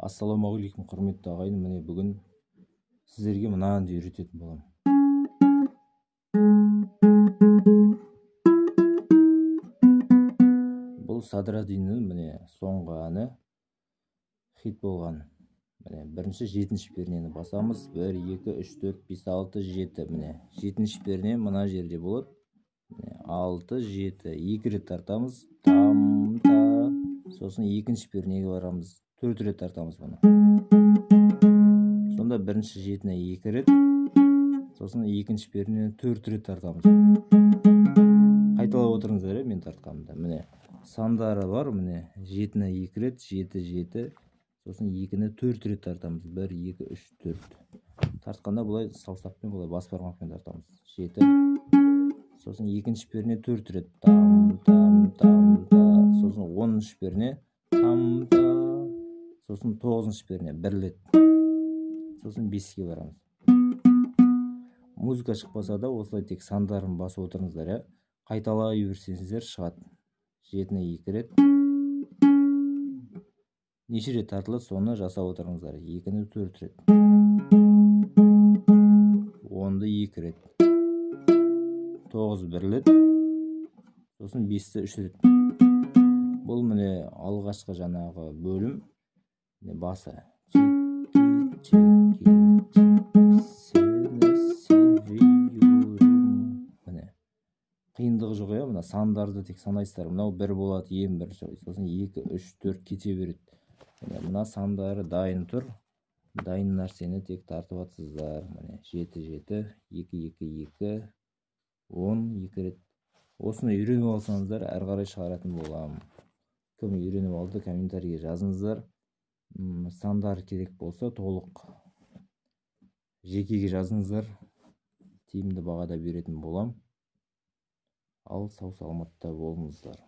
Ассалаумағалейкум құрметті ағайын, міне бүгін сіздерге мынаны үйрететін боламын. Бұл Садраддиннің міне соңғы әні хит болған. Міне бірінші 7-ші пернені басамыз. 1, 2, 3, 4, 5, 6, 7. Міне 7-ші перне мына жерде болады. 6, 7. 2 рет тартамыз. Там, та. Сосын 2-ші пернеге барамыз. 4 рет тартамыз бұны. Сонда бірінші 7-не 2 рет. Сосын 2-ші пернені 4 рет тартамыз. Қайталап отырыңыздар, мен тартқанымда. Міне сандары бар, міне 7-не 2 рет, 7, 7. Сосын 2-не 4 рет тартамыз. 1, 2, 3, 4. Тартқанда бұлай саусақпен, бұлай бас бармақпен тартамыз. 7. Сосын 2-ші перне 4 рет. Там, там, там, та. Сосын 10-ші перне. Там, та. Сосын 9-ші перне 1 рет. Сосын 5-ке барамыз. Музыка шықпаса да осылай тек сандарын басып отырыңыздар, я. Қайталай берсеңіздер шығады. 7-не 2 рет. Неше рет тартылады, соны жасап отырыңыздар. 2-не 4 рет. 10-ды 2 рет. 9 1 рет. Сосын 5-ті 3 рет. Бұл міне алғашқы жаңағы бөлім. Басы. Қиындығы жоқ, мына сандарды тек санайсыздар. Мынау 1 болады, ең бірінші. Сосын 2, 3, 4 кете береді. Мына сандары дайын тұр. Дайын нәрсені тек тартып атсыздар. 7, 7, 2, 2, 2, 10, 2 рет. Осыны үйреніп алсаңыздар, әрі қарай шығаратын болам. Кім үйреніп алды, комментарийге жазыңыздар. Сандар керек болса, толық жекеге жазыңыздар. Тиімді бағада беретін болам. Ал сау саламатта болыңыздар.